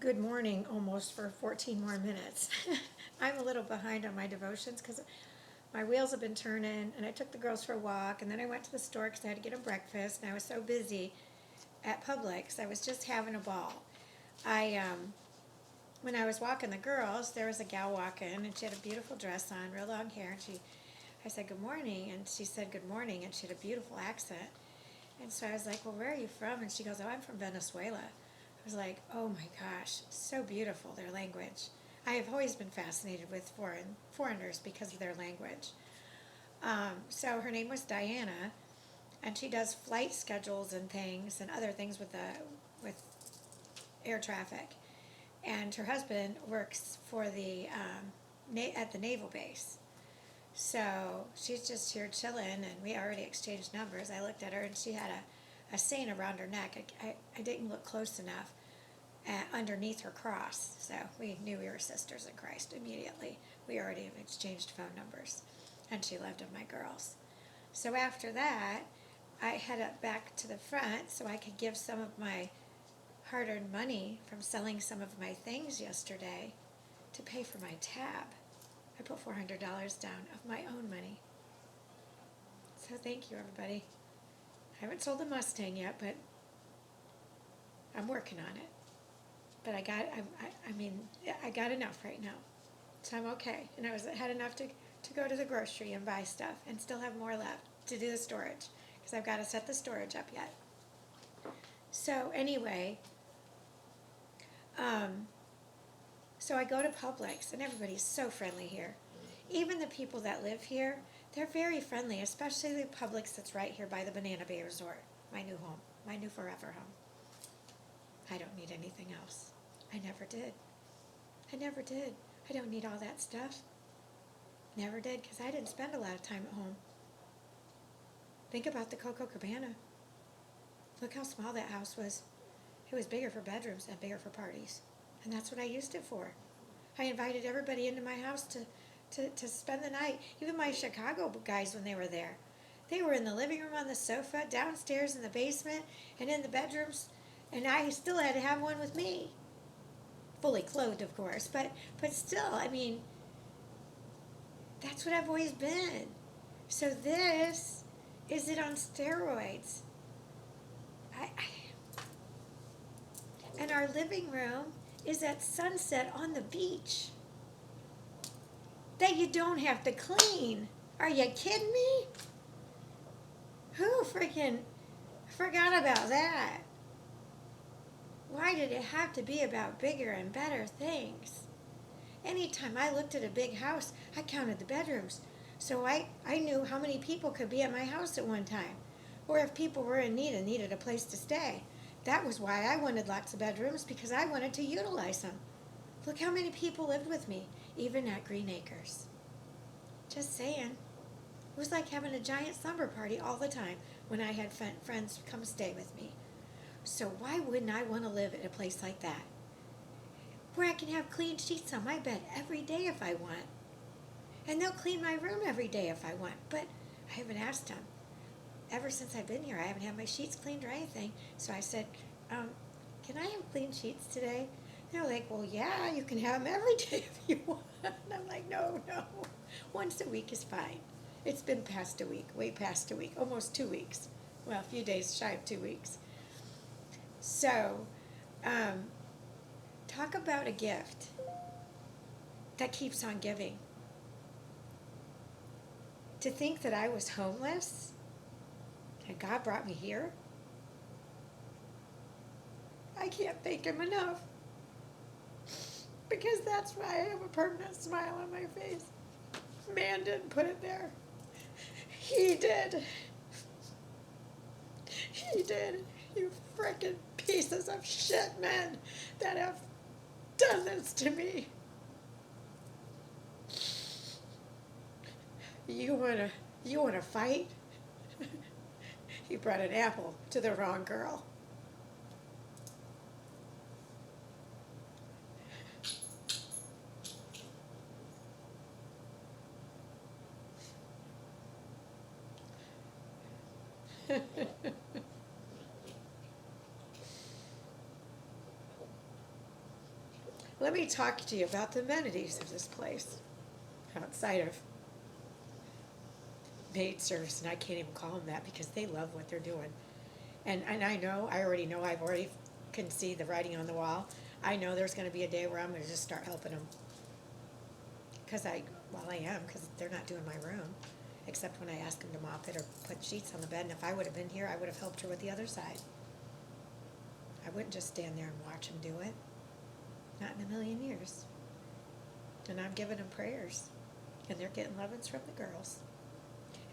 good morning almost for 14 more minutes. I'm a little behind on my devotions because my wheels have been turning, and I took the girls for a walk, and then I went to the store because I had to get them breakfast, and I was so busy at Publix. I was just having a ball. When I was walking the girls, there was a gal walking, and she had a beautiful dress on, real long hair, and I said, good morning, and she said, good morning, and she had a beautiful accent. And so I was like, well, where are you from? And she goes, oh, I'm from Venezuela. I was like, oh my gosh, so beautiful, their language. I have always been fascinated with foreigners because of their language. So her name was Diana, and she does flight schedules and things and other things with air traffic. And her husband works for at the naval base. So she's just here chilling, and we already exchanged numbers. I looked at her, and she had a saying around her neck. I didn't look close enough underneath her cross, so we knew we were sisters in Christ immediately. We already have exchanged phone numbers, and she loved my girls. So after that, I headed back to the front so I could give some of my hard-earned money from selling some of my things yesterday to pay for my tab. I put $400 down of my own money. So thank you, everybody. I haven't sold the Mustang yet, but I'm working on it. But I got enough right now, so I'm okay. And I had enough to go to the grocery and buy stuff, and still have more left to do the storage, because I've got to set the storage up yet. So anyway, so I go to Publix, and everybody's so friendly here. Even the people that live here, they're very friendly, especially the Publix that's right here by the Banana Bay Resort, my new home, my new forever home. I don't need anything else. I never did. I don't need all that stuff. Never did, because I didn't spend a lot of time at home. Think about the Coco Cabana. Look how small that house was. It was bigger for bedrooms and bigger for parties. And that's what I used it for. I invited everybody into my house to spend the night. Even my Chicago guys, when they were there. They were in the living room on the sofa, downstairs in the basement, and in the bedrooms. And I still had to have one with me. Fully clothed, of course. But still, that's what I've always been. So this is it on steroids. And our living room is at sunset on the beach that you don't have to clean. Are you kidding me? Who freaking forgot about that? Why did it have to be about bigger and better things? Anytime I looked at a big house, I counted the bedrooms. So I knew how many people could be at my house at one time. Or if people were in need and needed a place to stay. That was why I wanted lots of bedrooms, because I wanted to utilize them. Look how many people lived with me, even at Green Acres. Just saying. It was like having a giant slumber party all the time when I had friends come stay with me. So why wouldn't I want to live at a place like that? Where I can have clean sheets on my bed every day if I want. And they'll clean my room every day if I want. But I haven't asked them. Ever since I've been here, I haven't had my sheets cleaned or anything. So I said, can I have clean sheets today? They're like, well, yeah, you can have them every day if you want. And I'm like, no. Once a week is fine. It's been past a week, way past a week, almost 2 weeks. Well, a few days shy of 2 weeks. So, talk about a gift that keeps on giving. To think that I was homeless and God brought me here, I can't thank him enough. Because that's why I have a permanent smile on my face. Man didn't put it there. He did. He did. You frickin' pieces of shit, men, that have done this to me. You wanna fight? You brought an apple to the wrong girl. let me talk to you about the amenities of this place outside of maid service, and I can't even call them that because they love what they're doing. And I already know, I've already can see the writing on the wall. I know there's going to be a day where I'm going to just start helping them. Because I am, because they're not doing my room, except when I ask them to mop it or put sheets on the bed. And if I would have been here, I would have helped her with the other side. I wouldn't just stand there and watch them do it. Not in a million years. And I'm giving them prayers. And they're getting lovings from the girls.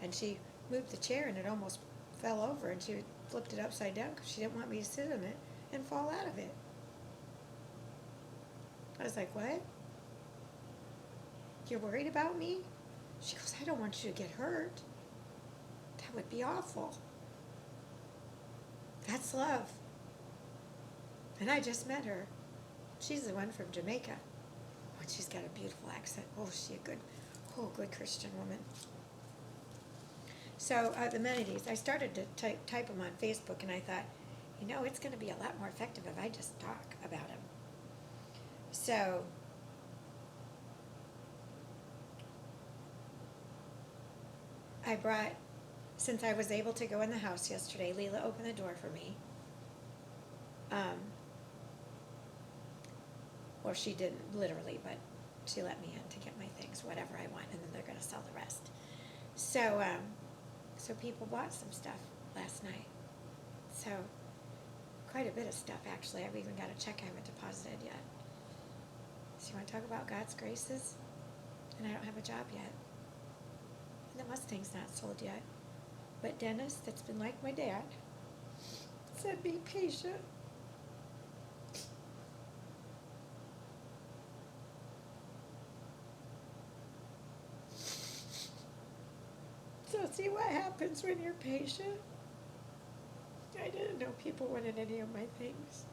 And she moved the chair and it almost fell over, and she flipped it upside down because she didn't want me to sit on it and fall out of it. I was like, what? You're worried about me? She goes, I don't want you to get hurt. That would be awful. That's love. And I just met her. She's the one from Jamaica. Oh, she's got a beautiful accent. Oh, she's a good Christian woman. So the amenities, I started to type them on Facebook, and I thought, it's going to be a lot more effective if I just talk about them. So I brought, since I was able to go in the house yesterday, Leela opened the door for me. Well, she didn't literally, but she let me in to get my things, whatever I want, and then they're going to sell the rest. So, so people bought some stuff last night. So quite a bit of stuff, actually. I've even got a check I haven't deposited yet. So you want to talk about God's graces? And I don't have a job yet. And the Mustang's not sold yet. But Dennis, that's been like my dad, said be patient. So see what happens when you're patient. I didn't know people wanted any of my things,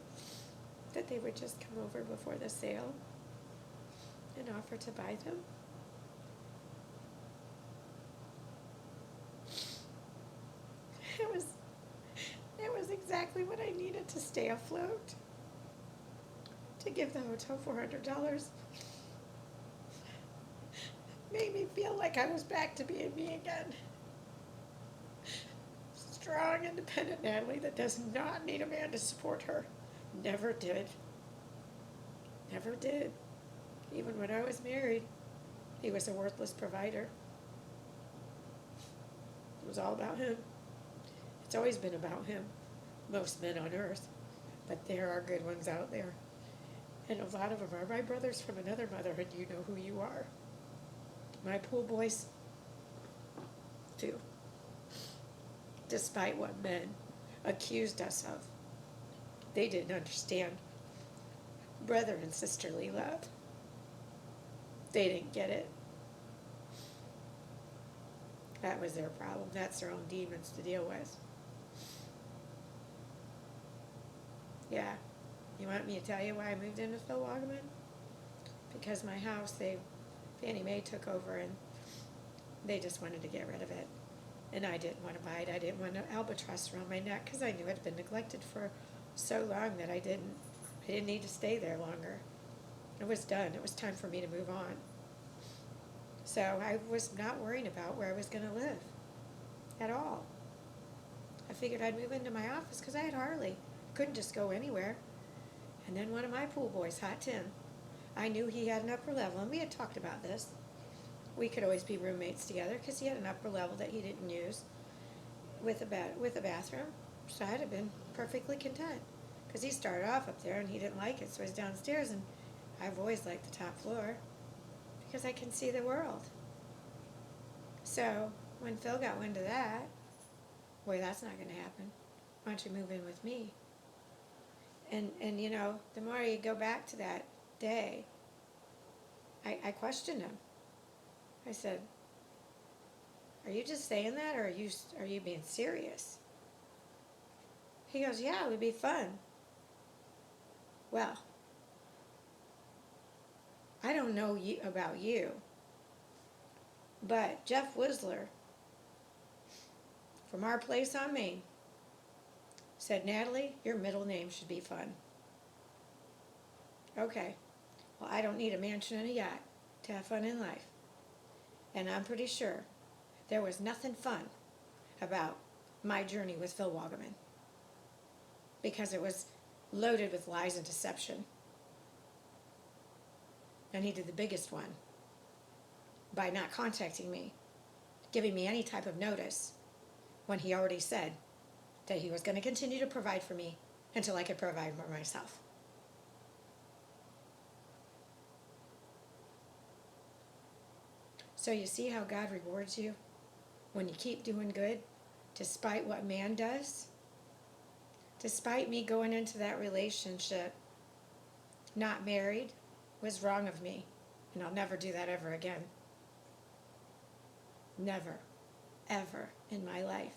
that they would just come over before the sale and offer to buy them. It was exactly what I needed to stay afloat, to give the hotel $400. Made me feel like I was back to being me again. Strong, independent Natalie that does not need a man to support her. Never did. Never did. Even when I was married, he was a worthless provider. It was all about him. It's always been about him. Most men on earth. But there are good ones out there. And a lot of them are my brothers from another mother, and you know who you are. My pool boys, too. Despite what men accused us of, they didn't understand brother and sisterly love. They didn't get it. That was their problem. That's their own demons to deal with. Yeah. You want me to tell you why I moved into Phil Wogoman? Because my house, Fannie Mae took over, and they just wanted to get rid of it. And I didn't want to buy it. I didn't want an albatross around my neck because I knew it had been neglected for so long that I didn't need to stay there longer. It was done. It was time for me to move on. So I was not worrying about where I was going to live at all. I figured I'd move into my office because I had Harley. Couldn't just go anywhere. And then one of my pool boys, Hot Tim, I knew he had an upper level, and we had talked about this. We could always be roommates together because he had an upper level that he didn't use with a bathroom. So I'd have been perfectly content because he started off up there and he didn't like it, so he's downstairs, and I've always liked the top floor because I can see the world. So when Phil got wind of that, boy, that's not going to happen. Why don't you move in with me? And the more you go back to that day, I questioned him. I said, are you just saying that, or are you being serious? He goes, yeah, it would be fun. Well, I don't know about you, but Jeff Whistler from our place on Main said, Natalie, your middle name should be fun. Okay. Well, I don't need a mansion and a yacht to have fun in life. And I'm pretty sure there was nothing fun about my journey with Phil Wogoman, because it was loaded with lies and deception. And he did the biggest one by not contacting me, giving me any type of notice, when he already said that he was going to continue to provide for me until I could provide for myself. So you see how God rewards you when you keep doing good, despite what man does? Despite me going into that relationship not married was wrong of me, and I'll never do that ever again. Never, ever in my life.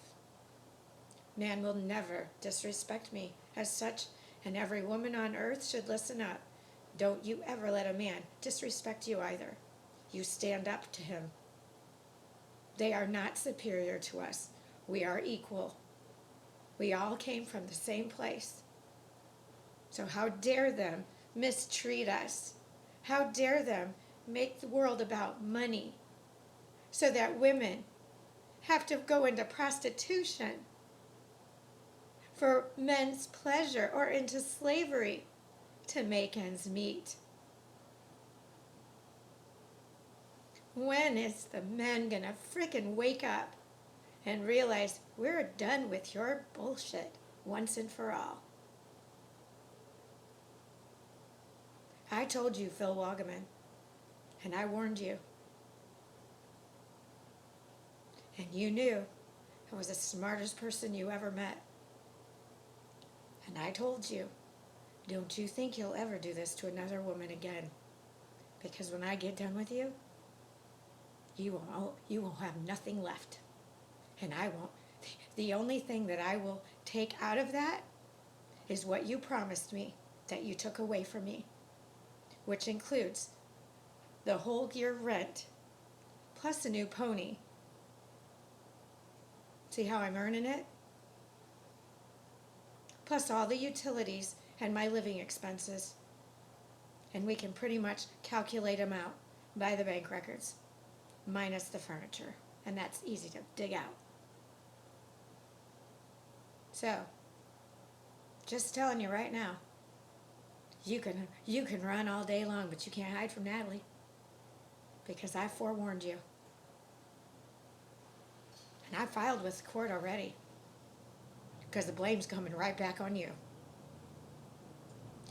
Man will never disrespect me as such, and every woman on earth should listen up. Don't you ever let a man disrespect you either. You stand up to him. They are not superior to us. We are equal. We all came from the same place. So how dare them mistreat us? How dare them make the world about money so that women have to go into prostitution for men's pleasure or into slavery to make ends meet? When is the men gonna frickin' wake up and realize we're done with your bullshit once and for all? I told you, Phil Wogoman, and I warned you. And you knew I was the smartest person you ever met. And I told you, don't you think you'll ever do this to another woman again? Because when I get done with you, you will have nothing left. And I won't. The only thing that I will take out of that is what you promised me that you took away from me, which includes the whole year rent plus a new pony. See how I'm earning it? Plus all the utilities and my living expenses. And we can pretty much calculate them out by the bank records, minus the furniture. And that's easy to dig out. So, just telling you right now, you can run all day long, but you can't hide from Natalie. Because I forewarned you. And I filed with the court already. Because the blame's coming right back on you.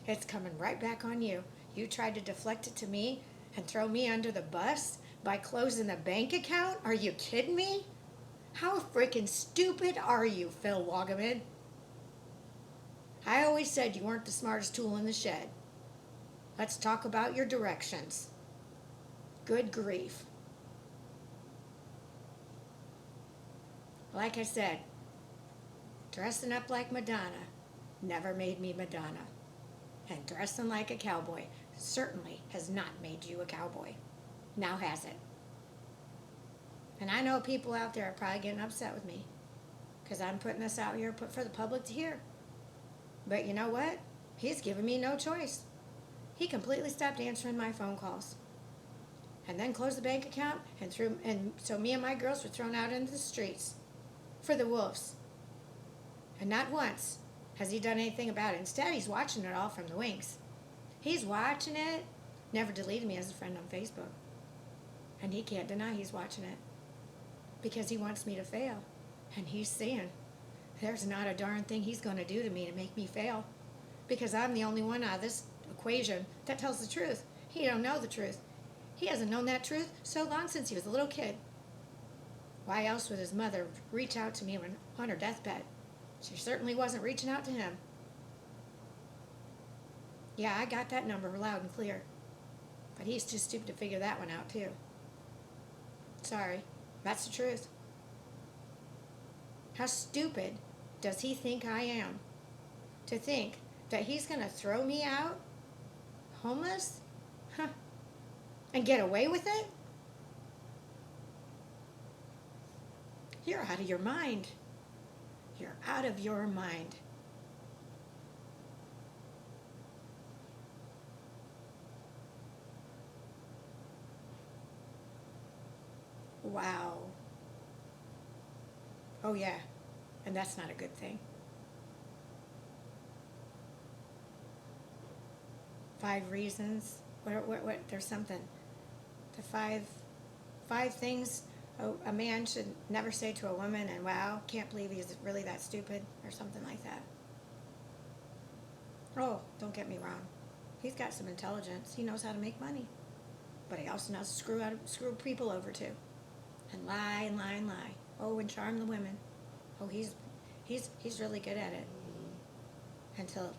It's coming right back on you. You tried to deflect it to me and throw me under the bus by closing the bank account? Are you kidding me? How freaking stupid are you, Phil Wogoman? I always said you weren't the smartest tool in the shed. Let's talk about your directions. Good grief. Like I said, dressing up like Madonna never made me Madonna. And dressing like a cowboy certainly has not made you a cowboy. Now has it? And I know people out there are probably getting upset with me because I'm putting this out here for the public to hear. But you know what? He's given me no choice. He completely stopped answering my phone calls. And then closed the bank account, and so me and my girls were thrown out into the streets for the wolves. And not once has he done anything about it. Instead, he's watching it all from the wings. He's watching it. Never deleted me as a friend on Facebook. And he can't deny he's watching it. Because he wants me to fail. And he's saying, there's not a darn thing he's going to do to me to make me fail. Because I'm the only one out of this equation that tells the truth. He don't know the truth. He hasn't known that truth so long since he was a little kid. Why else would his mother reach out to me when on her deathbed? She certainly wasn't reaching out to him. Yeah, I got that number loud and clear. But he's too stupid to figure that one out, too. Sorry, that's the truth. How stupid does he think I am to think that he's going to throw me out homeless? Huh. And get away with it? You're out of your mind. You're out of your mind. Wow. Oh, yeah. And that's not a good thing. 5 reasons. What, there's something. The five things a man should never say to a woman, and wow, can't believe he's really that stupid, or something like that. Oh, don't get me wrong. He's got some intelligence. He knows how to make money. But he also knows to screw people over too. And lie and lie and lie. Oh, and charm the women. Oh, he's really good at it. Until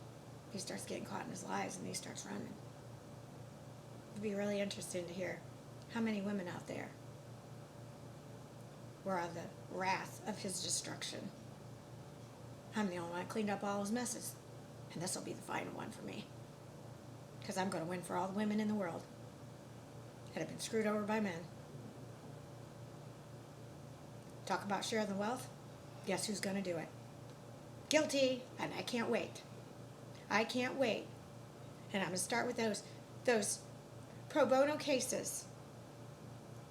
he starts getting caught in his lies and he starts running. It'd be really interesting to hear how many women out there were on the wrath of his destruction. I'm the only one that cleaned up all his messes. And this will be the final one for me. Because I'm going to win for all the women in the world that have been screwed over by men. Talk about sharing the wealth. Guess who's going to do it? Guilty, and I can't wait. I can't wait. And I'm going to start with those pro bono cases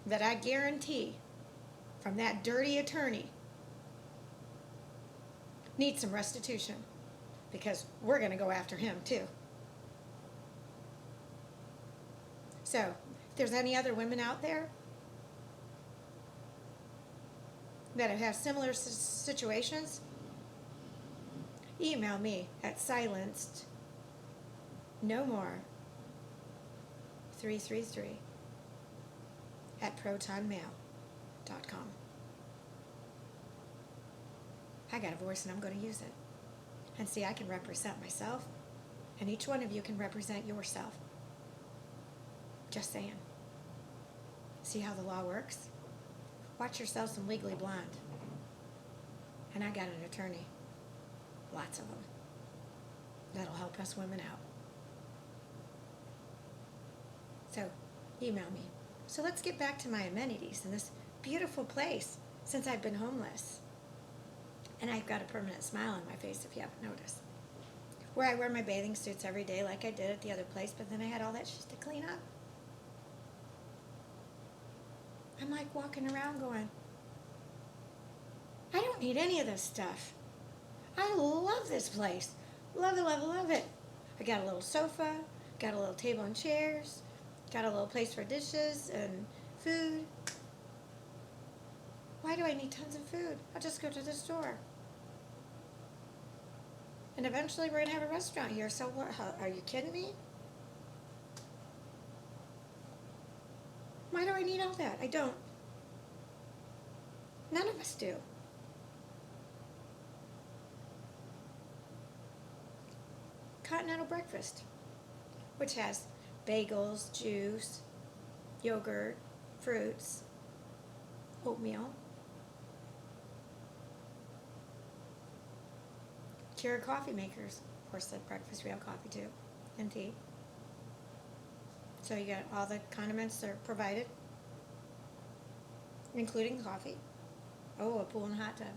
that I guarantee from that dirty attorney need some restitution, because we're going to go after him too. So, if there's any other women out there that have similar situations, email me at silencednomore333@protonmail.com. I got a voice and I'm going to use it. And see, I can represent myself, and each one of you can represent yourself. Just saying. See how the law works? Watch yourself some Legally Blonde. And I got an attorney. Lots of them. That'll help us women out. So, email me. So let's get back to my amenities in this beautiful place since I've been homeless. And I've got a permanent smile on my face, if you haven't noticed. Where I wear my bathing suits every day like I did at the other place, but then I had all that shit to clean up. I'm like walking around going, I don't need any of this stuff. I love this place. Love it, love it, love it. I got a little sofa, got a little table and chairs, got a little place for dishes and food. Why do I need tons of food? I'll just go to the store. And eventually we're going to have a restaurant here, so what? Are you kidding me? Why do I need all that? I don't. None of us do. Continental breakfast, which has bagels, juice, yogurt, fruits, oatmeal, Keurig coffee makers. Of course, at breakfast we have coffee too, and tea. So you get all the condiments are provided, including coffee. Oh, a pool and a hot tub.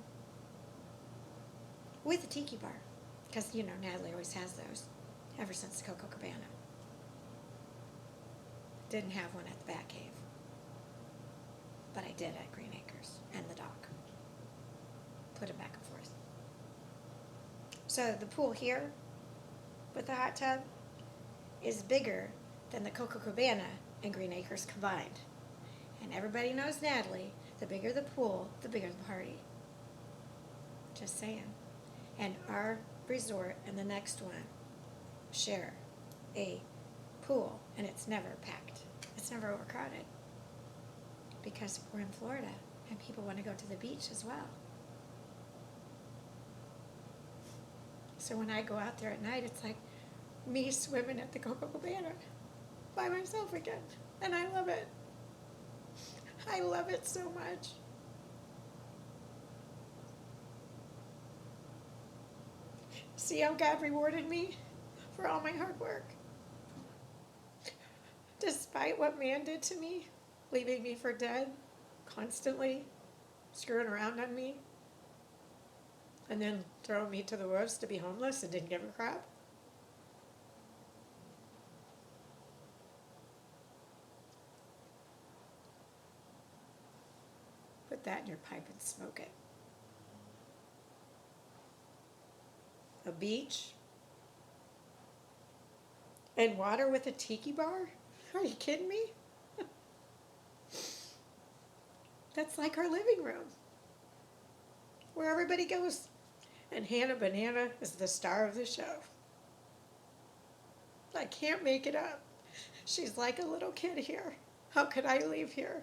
With a tiki bar. Because, you know, Natalie always has those. Ever since Coco Cabana. Didn't have one at the Bat Cave. But I did at Green Acres and the dock. Put it back and forth. So the pool here with the hot tub is bigger than the Coco Cabana and Green Acres combined. And everybody knows Natalie. The bigger the pool, the bigger the party. Just saying. And our resort and the next one share a pool, and it's never packed. It's never overcrowded. Because we're in Florida, and people want to go to the beach as well. So when I go out there at night, it's like me swimming at the Coco Cabana by myself again. And I love it. I love it so much. See how God rewarded me for all my hard work. Despite what man did to me, leaving me for dead, constantly screwing around on me, and then throwing me to the wolves to be homeless and didn't give a crap. put that in your pipe and smoke it. A beach? And water with a tiki bar? Are you kidding me? That's like our living room, where everybody goes. And Hannah Banana is the star of the show. I can't make it up. She's like a little kid here. How could I leave here?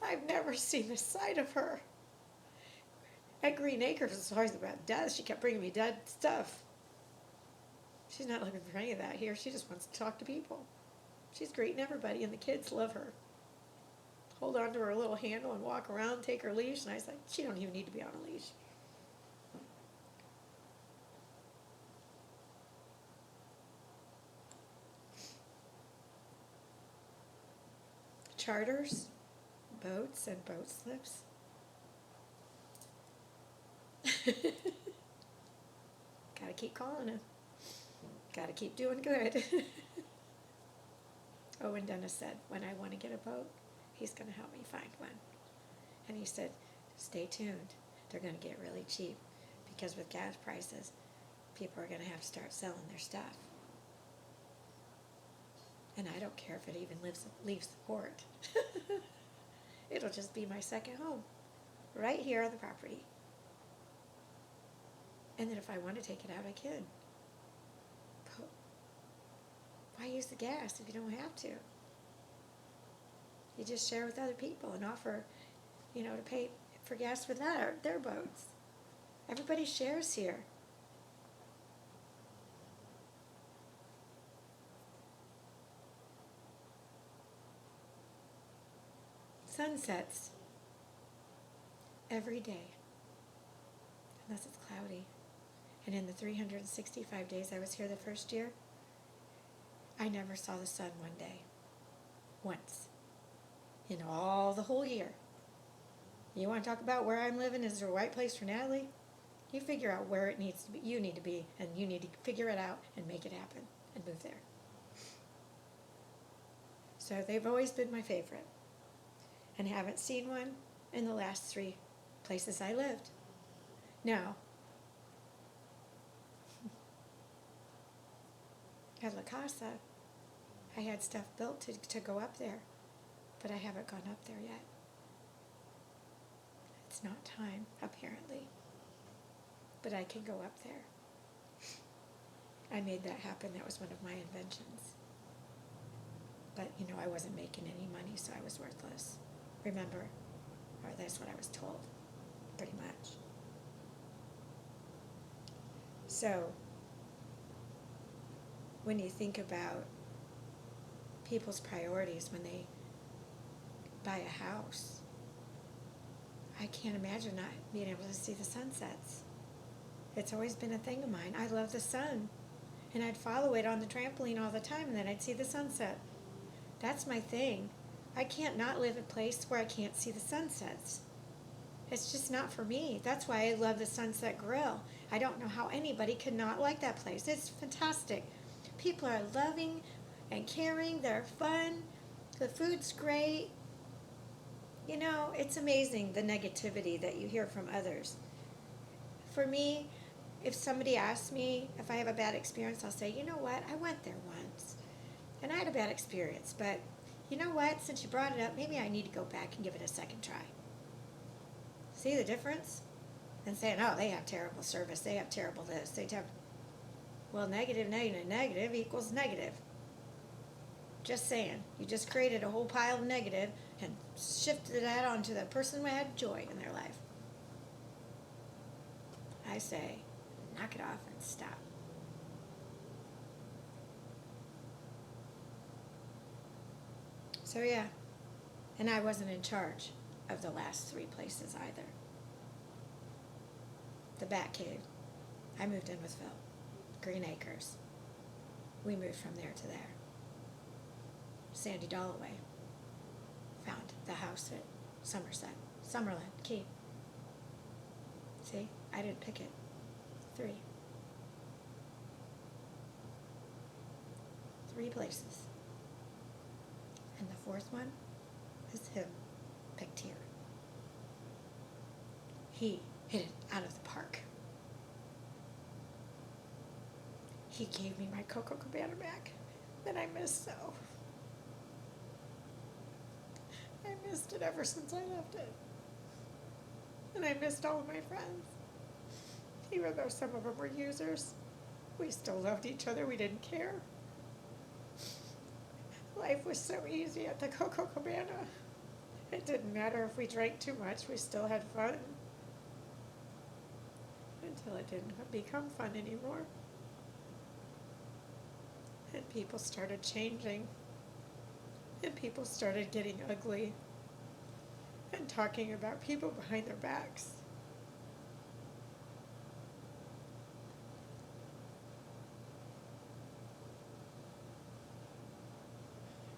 I've never seen the sight of her. At Green Acres, it's always about death. She kept bringing me dead stuff. She's not looking for any of that here. She just wants to talk to people. She's greeting everybody, and the kids love her. Hold on to her little handle and walk around, take her leash, and I was like, she don't even need to be on a leash. Charters, boats, and boat slips. Gotta keep calling him. Gotta keep doing good. Owen Dennis said, when I want to get a boat, he's going to help me find one. And he said, stay tuned. They're going to get really cheap because with gas prices, people are going to have to start selling their stuff. And I don't care if it even leaves the port. It'll just be my second home, right here on the property. And then if I want to take it out, I can. But why use the gas if you don't have to? You just share with other people and offer, to pay for gas for their boats. Everybody shares here. Sunsets every day, unless it's cloudy. And in the 365 days I was here the first year, I never saw the sun one day. Once. In all the whole year. You want to talk about where I'm living? Is there a right place for Natalie? You figure out where it needs to be. You need to be, and you need to figure it out and make it happen and move there. So they've always been my favorite. And haven't seen one in the last 3 places I lived. Now, at La Casa, I had stuff built to go up there, but I haven't gone up there yet. It's not time, apparently, but I can go up there. I made that happen. That was one of my inventions. But, I wasn't making any money, so I was worthless. Remember, or that's what I was told, pretty much. So, when you think about people's priorities when they buy a house, I can't imagine not being able to see the sunsets. It's always been a thing of mine. I love the sun, and I'd follow it on the trampoline all the time, and then I'd see the sunset. That's my thing. I can't not live in a place where I can't see the sunsets. It's just not for me. That's why I love the Sunset Grill. I don't know how anybody could not like that place. It's fantastic. People are loving and caring. They're fun. The food's great. It's amazing the negativity that you hear from others. For me, if somebody asks me if I have a bad experience, I'll say, you know what, I went there once. And I had a bad experience, but you know what, since you brought it up, maybe I need to go back and give it a second try. See the difference? And saying, oh, they have terrible service, they have terrible this, well, negative equals negative. Just saying. You just created a whole pile of negative and shifted that onto the person who had joy in their life. I say, knock it off and stop. So yeah, and I wasn't in charge of the last 3 places either. The Bat Cave, I moved in with Phil. Green Acres, we moved from there to there. Sandy Dalloway, found the house at Summerland, Key. See, I didn't pick it. 3 places. And the 4th one is him, picked here. He hit it out of the park. He gave me my Coco Cabana back that I missed so. I missed it ever since I left it. And I missed all of my friends. Even though some of them were users, we still loved each other. We didn't care. Life was so easy at the Coco Cabana. It didn't matter if we drank too much. We still had fun. Until it didn't become fun anymore. And people started changing. And people started getting ugly. And talking about people behind their backs.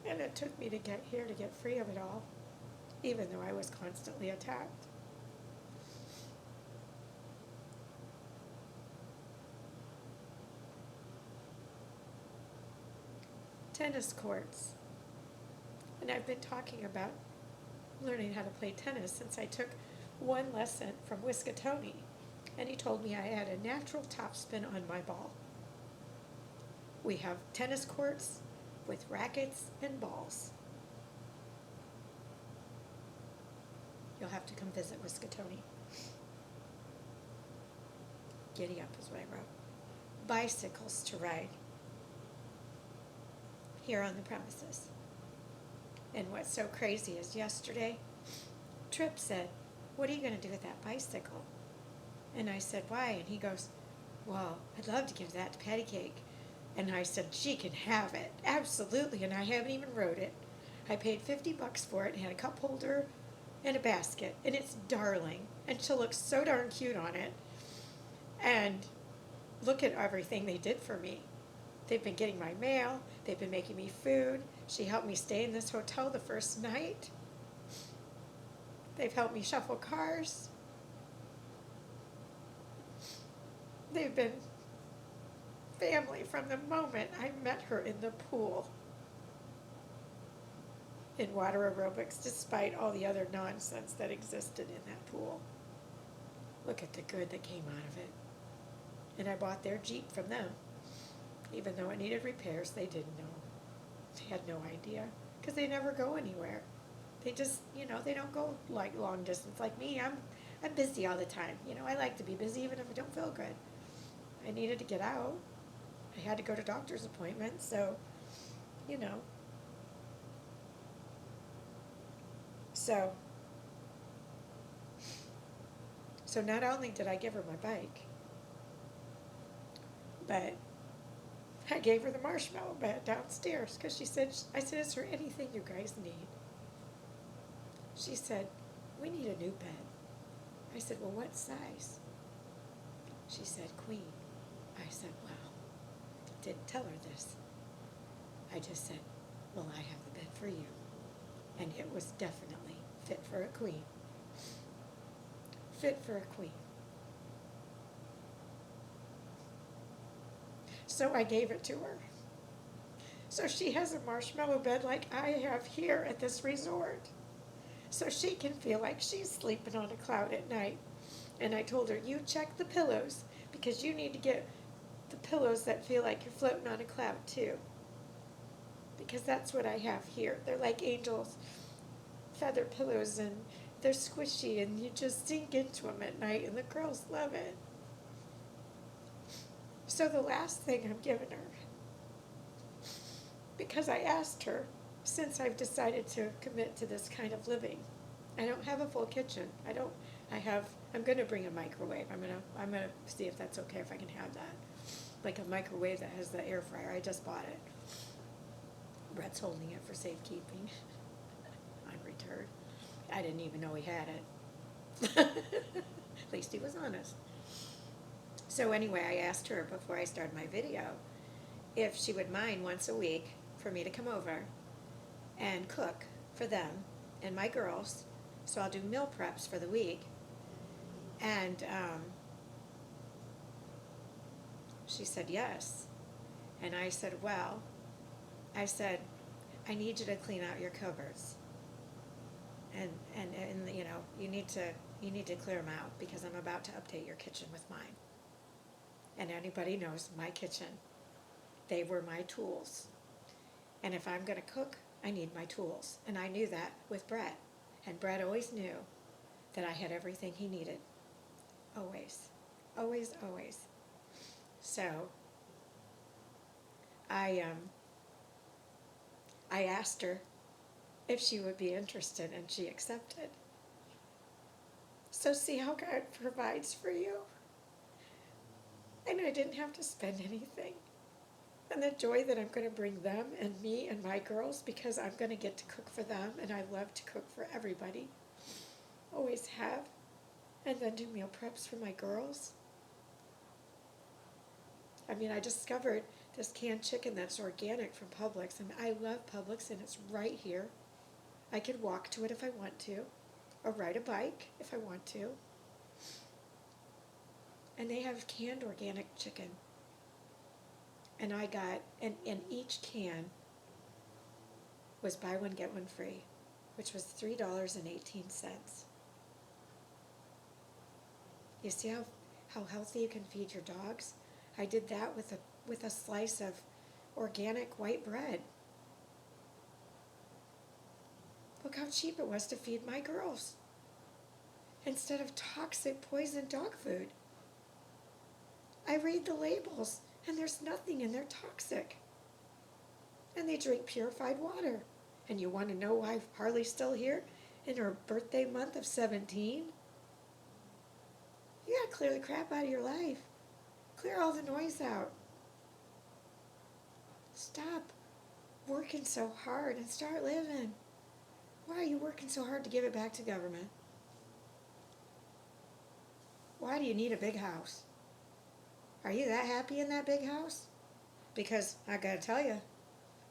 And it took me to get here to get free of it all, even though I was constantly attacked. Tennis courts. And I've been talking about learning how to play tennis since I took one lesson from Whiskatoni, and he told me I had a natural topspin on my ball. We have tennis courts with rackets and balls. You'll have to come visit Whiskatoni. Giddy up is what I wrote. Bicycles to ride here on the premises. And what's so crazy is yesterday, Tripp said, "What are you going to do with that bicycle?" And I said, "Why?" And he goes, "Well, I'd love to give that to Patty Cake." And I said, "She can have it, absolutely." And I haven't even rode it. I paid $50 for it and had a cup holder and a basket. And it's darling. And she looks so darn cute on it. And look at everything they did for me. They've been getting my mail. They've been making me food. She helped me stay in this hotel the first night. They've helped me shuffle cars. They've been family from the moment I met her in the pool in water aerobics, despite all the other nonsense that existed in that pool. Look at the good that came out of it. And I bought their Jeep from them. Even though it needed repairs, they didn't know. They had no idea, because they never go anywhere. They just, they don't go like long distance like me. I'm busy all the time. I like to be busy even if I don't feel good. I needed to get out. I had to go to doctor's appointments, so, So not only did I give her my bike, but I gave her the marshmallow bed downstairs because I said, "Is there anything you guys need?" She said, "We need a new bed." I said, "Well, what size?" She said, "Queen." I said, "Wow." Didn't tell her this. I just said, "Well, I have the bed for you." And it was definitely fit for a queen. Fit for a queen. So I gave it to her. So she has a marshmallow bed like I have here at this resort. So she can feel like she's sleeping on a cloud at night. And I told her, "You check the pillows because you need to get the pillows that feel like you're floating on a cloud too. Because that's what I have here. They're like angels' feather pillows, and they're squishy, and you just sink into them at night, and the girls love it." So the last thing I'm giving her, because I asked her, since I've decided to commit to this kind of living, I don't have a full kitchen. I'm going to bring a microwave. I'm going to see if that's okay, if I can have that. Like a microwave that has the air fryer. I just bought it. Brett's holding it for safekeeping on return. I didn't even know he had it. At least he was honest. So anyway, I asked her before I started my video if she would mind once a week for me to come over and cook for them and my girls. So I'll do meal preps for the week. And she said yes. And I said, "Well," I said, "I need you to clean out your cupboards. And you need to you need to clear them out because I'm about to update your kitchen with mine. And anybody knows my kitchen. They were my tools. And if I'm going to cook, I need my tools. And I knew that with Brett. And Brett always knew that I had everything he needed. Always. Always, always. So, I asked her if she would be interested, and she accepted. So see how God provides for you? And I didn't have to spend anything. And the joy that I'm going to bring them and me and my girls, because I'm going to get to cook for them, and I love to cook for everybody. Always have. And then do meal preps for my girls. I mean, I discovered this canned chicken that's organic from Publix, and I love Publix, and it's right here. I could walk to it if I want to, or ride a bike if I want to. And they have canned organic chicken. And I got, and each can was buy one, get one free, which was $3.18. You see how healthy you can feed your dogs? I did that with a slice of organic white bread. Look how cheap it was to feed my girls instead of toxic poison dog food. I read the labels, and there's nothing in there toxic. And they drink purified water. And you want to know why Harley's still here in her birthday month of 17? You gotta clear the crap out of your life. Clear all the noise out. Stop working so hard and start living. Why are you working so hard to give it back to government? Why do you need a big house? Are you that happy in that big house? Because I gotta tell you,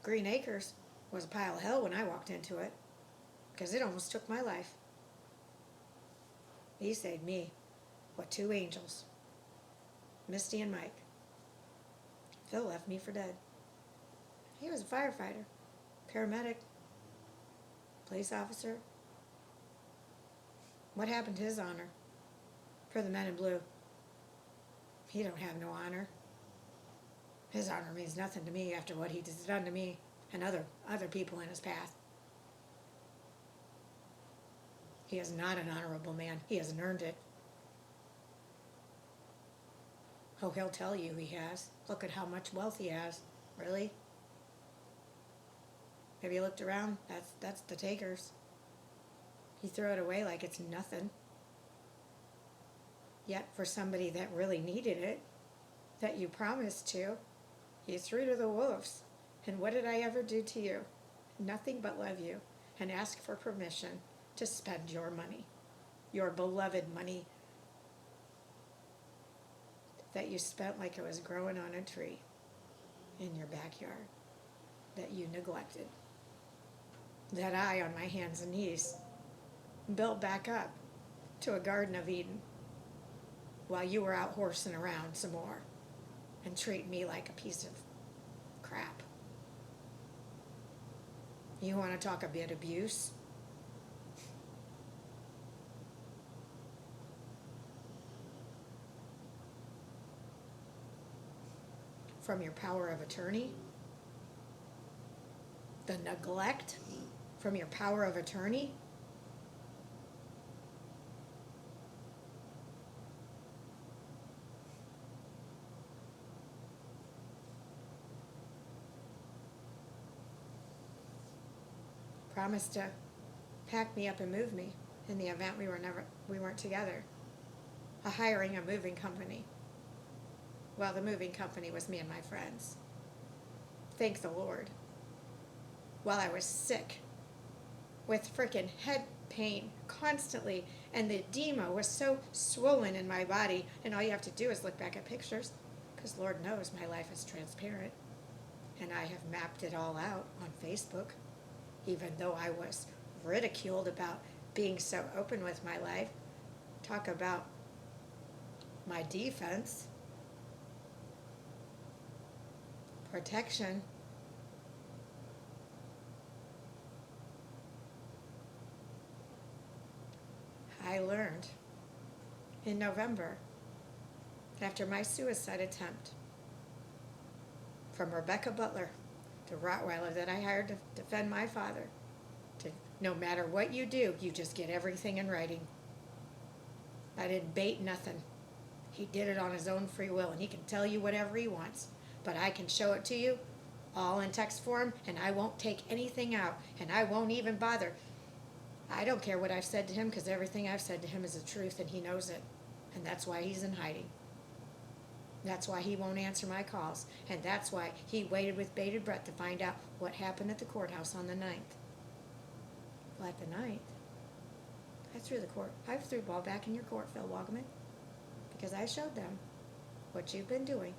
Green Acres was a pile of hell when I walked into it, because it almost took my life. He saved me with 2 angels, Misty and Mike. Phil left me for dead. He was a firefighter, paramedic, police officer. What happened to his honor for the men in blue? He don't have no honor. His honor means nothing to me after what he's done to me and other people in his path. He is not an honorable man. He hasn't earned it. Oh, he'll tell you he has. Look at how much wealth he has. Really? Have you looked around? That's the takers. He threw it away like it's nothing. Yet for somebody that really needed it, that you promised to, you threw to the wolves. And what did I ever do to you? Nothing but love you and ask for permission to spend your money, your beloved money that you spent like it was growing on a tree in your backyard, that you neglected, that I, on my hands and knees, built back up to a Garden of Eden while you were out horsing around some more and treat me like a piece of crap. You want to talk a bit abuse? From your power of attorney? The neglect from your power of attorney? Promised to pack me up and move me in the event we weren't together. Hiring a moving company. Well, the moving company was me and my friends. Thank the Lord. While I was sick with frickin' head pain constantly, and the edema was so swollen in my body, and all you have to do is look back at pictures, because Lord knows my life is transparent, and I have mapped it all out on Facebook, even though I was ridiculed about being so open with my life. Talk about my defense. Protection. I learned in November after my suicide attempt from Rebecca Butler, the Rottweiler that I hired to defend my father, to no matter what you do, you just get everything in writing. I didn't bait nothing. He did it on his own free will, and he can tell you whatever he wants. But I can show it to you all in text form, and I won't take anything out, and I won't even bother. I don't care what I've said to him, because everything I've said to him is the truth, and he knows it. And that's why he's in hiding. That's why he won't answer my calls, and that's why he waited with bated breath to find out what happened at the courthouse on the 9th. Well, at the 9th, I threw the ball back in your court, Phil Wogoman, because I showed them what you've been doing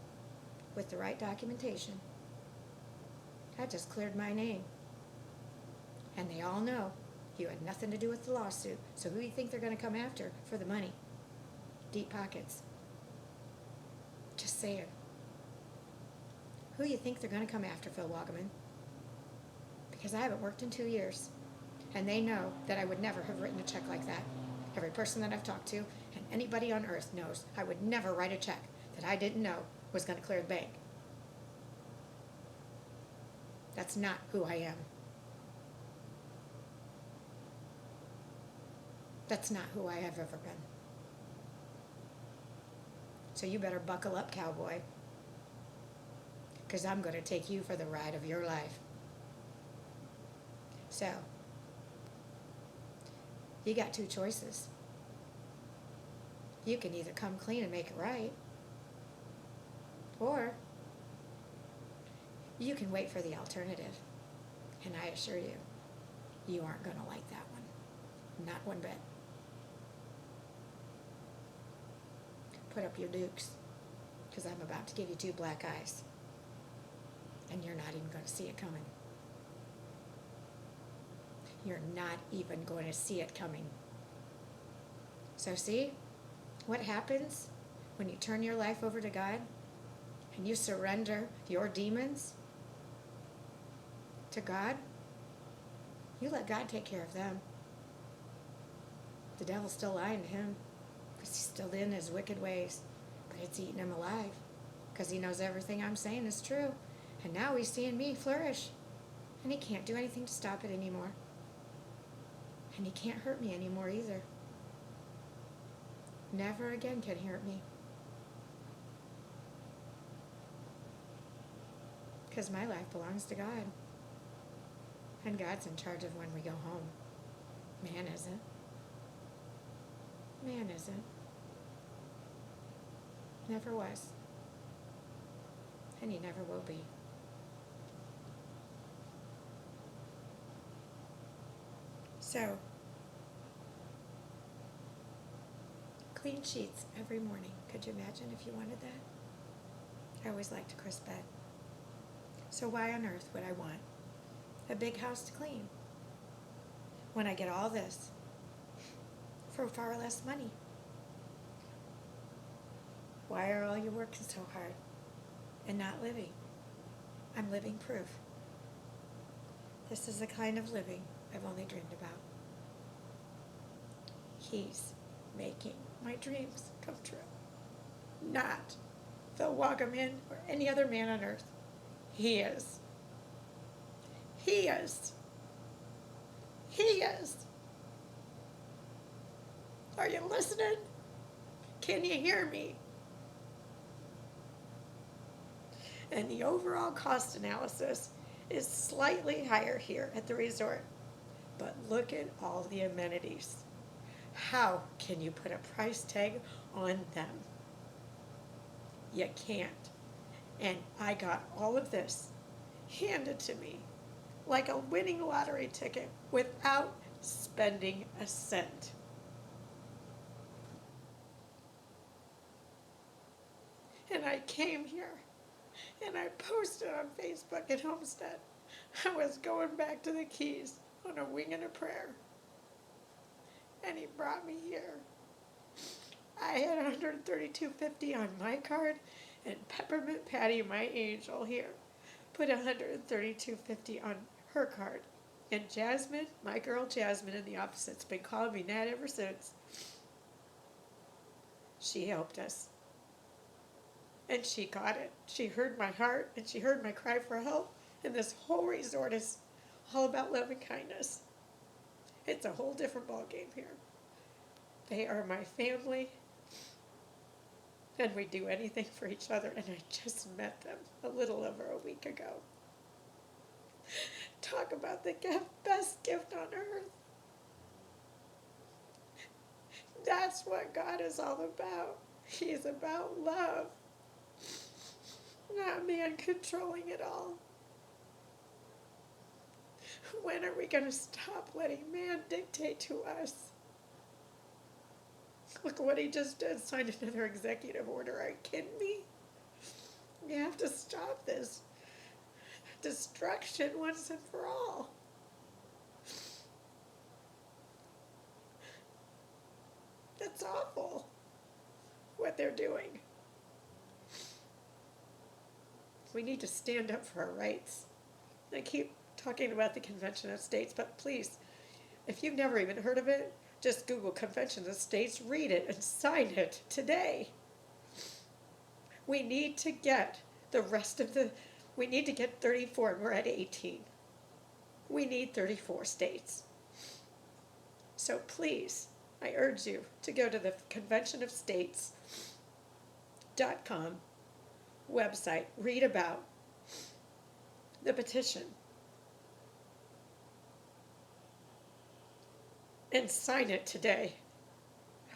with the right documentation. That just cleared my name. And they all know you had nothing to do with the lawsuit. So who do you think they're going to come after for the money? Deep pockets. Just saying. Who do you think they're going to come after, Phil Wogoman? Because I haven't worked in 2 years. And they know that I would never have written a check like that. Every person that I've talked to and anybody on earth knows I would never write a check that I didn't know was going to clear the bank. That's not who I am. That's not who I have ever been. So you better buckle up, cowboy, because I'm going to take you for the ride of your life. So, you got two choices. You can either come clean and make it right, or you can wait for the alternative. And I assure you, you aren't going to like that one. Not one bit. Put up your dukes, because I'm about to give you two black eyes. And you're not even going to see it coming. You're not even going to see it coming. So see what happens when you turn your life over to God and you surrender your demons to God? You let God take care of them. The devil's still lying to him because he's still in his wicked ways, but it's eating him alive because he knows everything I'm saying is true. And now he's seeing me flourish, and he can't do anything to stop it anymore. And he can't hurt me anymore either. Never again can he hurt me. Because my life belongs to God. And God's in charge of when we go home. Man isn't. Man isn't. Never was. And he never will be. So, clean sheets every morning. Could you imagine if you wanted that? I always liked a crisp bed. So why on earth would I want a big house to clean when I get all this for far less money? Why are all you working so hard and not living? I'm living proof. This is the kind of living I've only dreamed about. He's making my dreams come true. Not Phil Wogoman or any other man on earth. He is. He is. He is. Are you listening? Can you hear me? And the overall cost analysis is slightly higher here at the resort. But look at all the amenities. How can you put a price tag on them? You can't. And I got all of this handed to me like a winning lottery ticket without spending a cent. And I came here and I posted on Facebook at Homestead. I was going back to the Keys on a wing and a prayer. And he brought me here. I had $132.50 on my card, and Peppermint Patty, my angel here, put $132.50 on her card. And Jasmine, my girl Jasmine in the office, that's been calling me Nat ever since, She helped us. And she got it. She heard my heart, and she heard my cry for help. And this whole resort is all about love and kindness. It's a whole different ballgame here. They are my family, and we do anything for each other. And I just met them a little over a week ago. Talk about the best gift on earth. That's what God is all about. He's about love, not man controlling it all. When are we going to stop letting man dictate to us? Look what he just did, signed another executive order. Are you kidding me? You have to stop this destruction once and for all. That's awful, what they're doing. We need to stand up for our rights. I keep talking about the Convention of States, but please, if you've never even heard of it, just Google Convention of States, read it, and sign it today. We need to get we need to get 34, and we're at 18. We need 34 states. So please, I urge you to go to the conventionofstates.com website, read about the petition, and sign it today.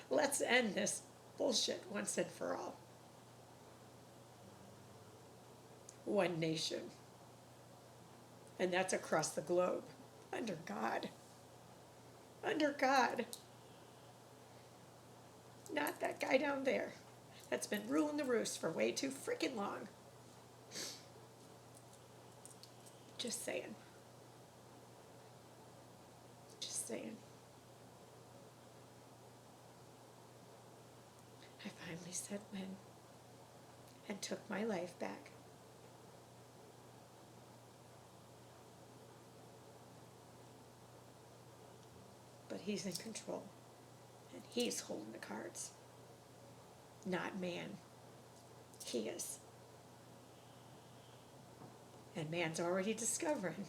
Let's end this bullshit once and for all. One nation. And that's across the globe. Under God. Under God. Not that guy down there that's been ruling the roost for way too freaking long. Just saying. Just saying. I finally said when and took my life back. But he's in control, and he's holding the cards. Not man. He is. And man's already discovering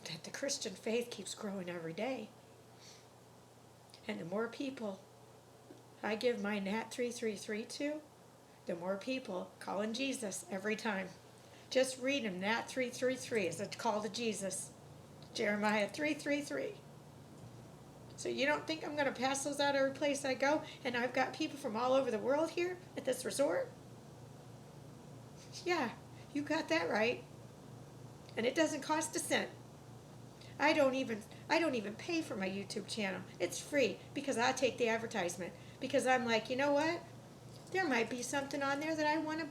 that the Christian faith keeps growing every day. And the more people I give my Nat 333 to, the more people calling Jesus every time. Just read him. Nat 333 is a call to Jesus. Jeremiah 3:33. So you don't think I'm going to pass those out every place I go, and I've got people from all over the world here at this resort? Yeah, you got that right. And it doesn't cost a cent. I don't even pay for my YouTube channel. It's free because I take the advertisement, because I'm like, you know what? There might be something on there that I want.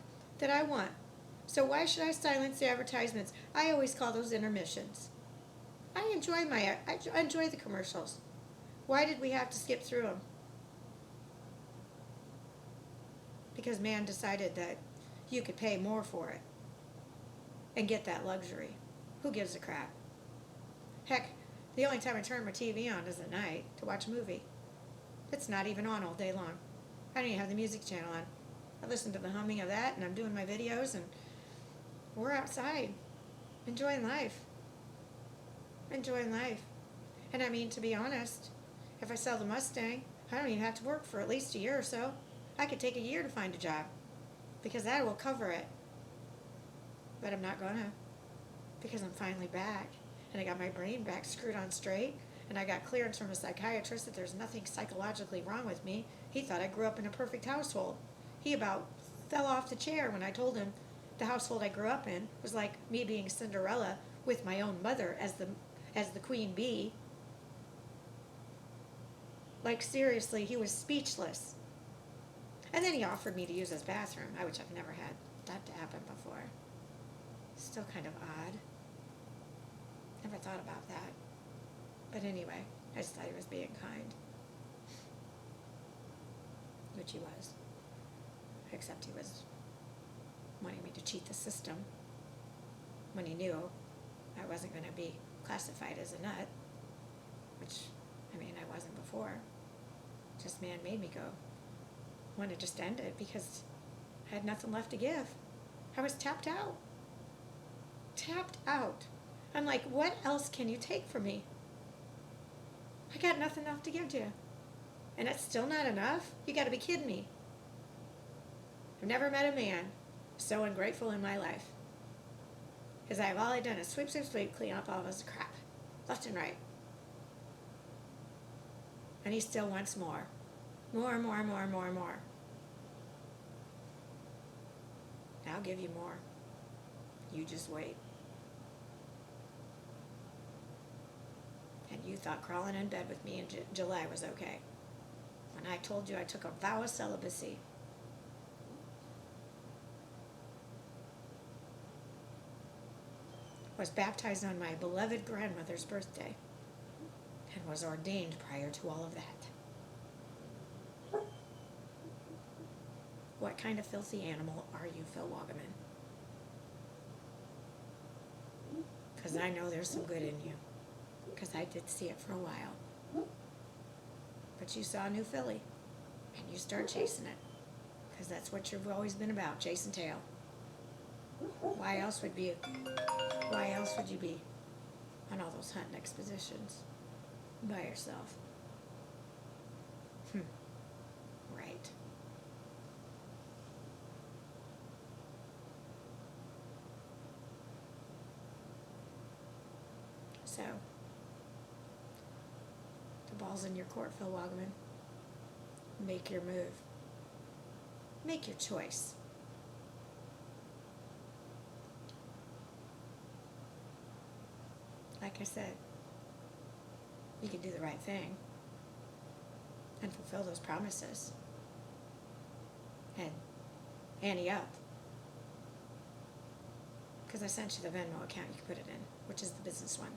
So why should I silence the advertisements? I always call those intermissions. I enjoy the commercials. Why did we have to skip through them? Because man decided that you could pay more for it and get that luxury. Who gives a crap? Heck, the only time I turn my TV on is at night to watch a movie. It's not even on all day long. I don't even have the music channel on. I listen to the humming of that, and I'm doing my videos, and we're outside enjoying life. Enjoying life. And I mean, to be honest, if I sell the Mustang, I don't even have to work for at least a year or so. I could take a year to find a job, because that will cover it. But I'm not gonna, because I'm finally back, and I got my brain back screwed on straight, and I got clearance from a psychiatrist that there's nothing psychologically wrong with me. He thought I grew up in a perfect household. He about fell off the chair when I told him the household I grew up in was like me being Cinderella with my own mother as the queen bee. Like, seriously, he was speechless. And then he offered me to use his bathroom, which I've never had that to happen before. Still kind of odd. Never thought about that. But anyway, I just thought he was being kind. Which he was. Except he was wanting me to cheat the system when he knew I wasn't going to be classified as a nut, which, I mean, I wasn't before. Just man made me go. Want to just end it because I had nothing left to give. I was tapped out. Tapped out. I'm like, what else can you take from me? I got nothing left to give to you. And it's still not enough? You got to be kidding me. I've never met a man so ungrateful in my life. Because all I've done is sweep, clean up all of his crap. Left and right. And he still wants more. More. I'll give you more. You just wait. And you thought crawling in bed with me in July was okay. When I told you I took a vow of celibacy. Was baptized on my beloved grandmother's birthday. And was ordained prior to all of that. What kind of filthy animal are you, Phil Wogoman? Because I know there's some good in you. Because I did see it for a while. But you saw a new filly. And you start chasing it. Because that's what you've always been about, chasing tail. Why else would you be on all those hunting expeditions? By yourself. Right. So, the ball's in your court, Phil Wogoman. Make your move. Make your choice. Like I said, you can do the right thing and fulfill those promises. And ante up. Because I sent you the Venmo account you can put it in, which is the business one.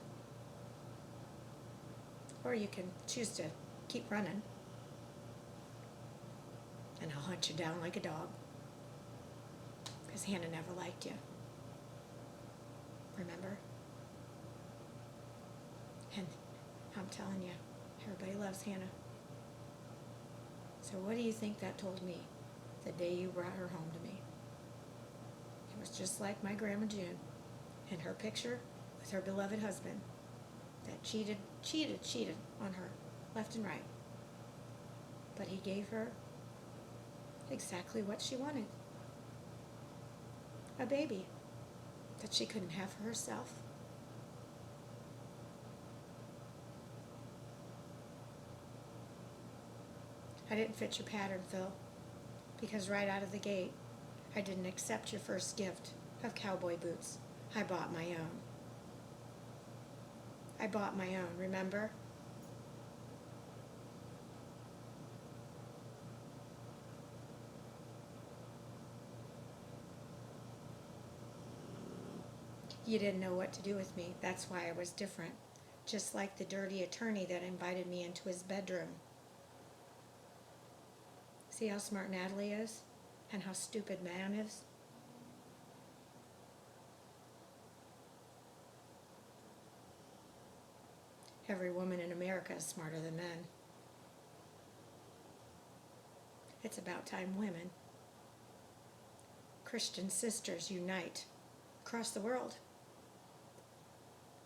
Or you can choose to keep running. And I'll hunt you down like a dog. Because Hannah never liked you. Remember? And I'm telling you, everybody loves Hannah. So what do you think that told me the day you brought her home to me? It was just like my Grandma June and her picture with her beloved husband that cheated on her left and right. But he gave her exactly what she wanted. A baby that she couldn't have for herself. I didn't fit your pattern, Phil, because right out of the gate, I didn't accept your first gift of cowboy boots. I bought my own. Remember? You didn't know what to do with me. That's why I was different. Just like the dirty attorney that invited me into his bedroom. See how smart Natalie is? And how stupid man is? Every woman in America is smarter than men. It's about time women, Christian sisters, unite across the world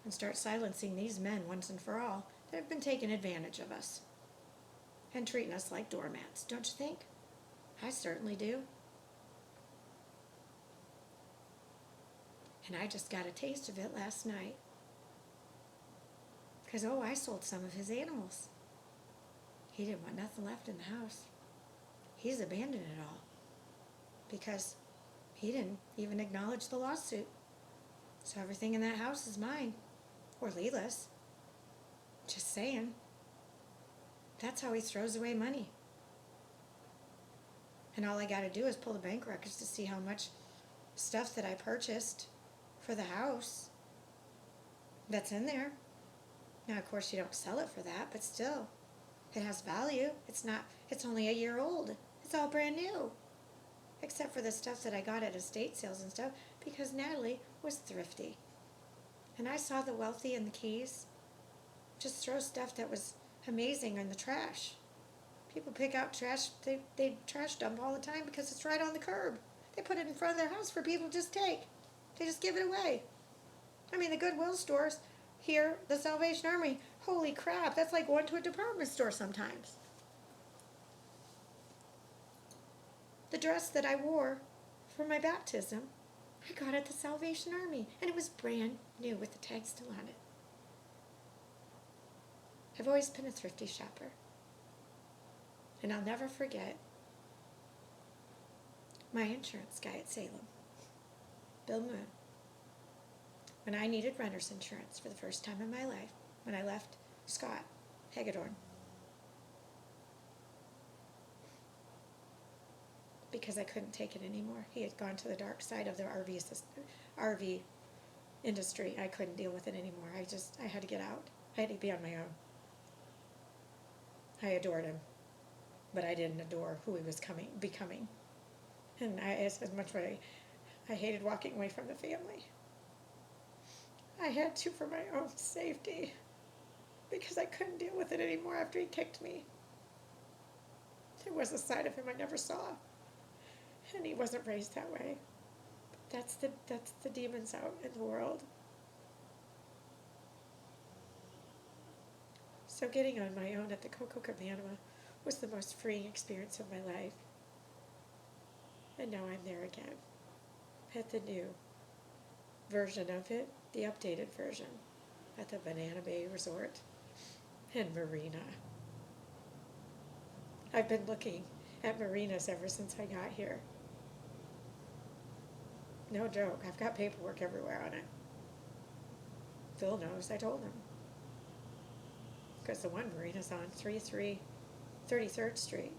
and start silencing these men once and for all that have been taking advantage of us and treating us like doormats, don't you think? I certainly do. And I just got a taste of it last night. Because, I sold some of his animals. He didn't want nothing left in the house. He's abandoned it all. Because he didn't even acknowledge the lawsuit. So everything in that house is mine. Or Leela's. Just saying. That's how he throws away money. And all I got to do is pull the bank records to see how much stuff that I purchased for the house that's in there. Now, of course, you don't sell it for that, but still, it has value. It's only a year old. It's all brand new. Except for the stuff that I got at estate sales and stuff, because Natalie was thrifty. And I saw the wealthy and the keys just throw stuff that was amazing in the trash People pick out trash, they trash dump all the time because it's right on the curb. They put it in front of their house for people to just take. They just give it away. I mean, the Goodwill stores here, the Salvation Army, holy crap, that's like going to a department store sometimes. The dress that I wore for my baptism, I got at the Salvation Army, and it was brand new with the tag still on it. I've always been a thrifty shopper. And I'll never forget my insurance guy at Salem, Bill Moon. When I needed renter's insurance for the first time in my life, when I left Scott Hagedorn, because I couldn't take it anymore. He had gone to the dark side of the RV industry. I couldn't deal with it anymore. I had to get out. I had to be on my own. I adored him, but I didn't adore who he was becoming. And as much as I hated walking away from the family, I had to for my own safety, because I couldn't deal with it anymore after he kicked me. There was a side of him I never saw, and he wasn't raised that way. That's the demons out in the world. So getting on my own at the Coco Cabana was the most freeing experience of my life. And now I'm there again, at the new version of it, the updated version, at the Banana Bay Resort in Marina. I've been looking at marinas ever since I got here. No joke, I've got paperwork everywhere on it. Phil knows, I told him. Because the one marina's on 33rd Street.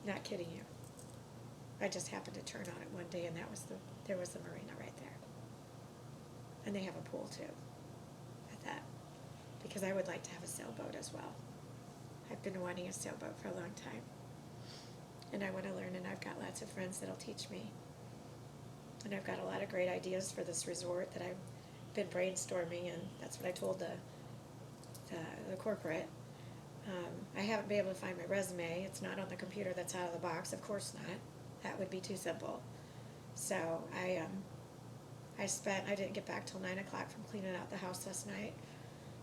Not kidding you. I just happened to turn on it one day, and there was the marina right there. And they have a pool too, at that. Because I would like to have a sailboat as well. I've been wanting a sailboat for a long time. And I want to learn, and I've got lots of friends that'll teach me. And I've got a lot of great ideas for this resort that I've been brainstorming, and that's what I told the corporate. I haven't been able to find my resume. It's not on the computer that's out of the box. Of course not. That would be too simple. So I didn't get back till 9 o'clock from cleaning out the house last night.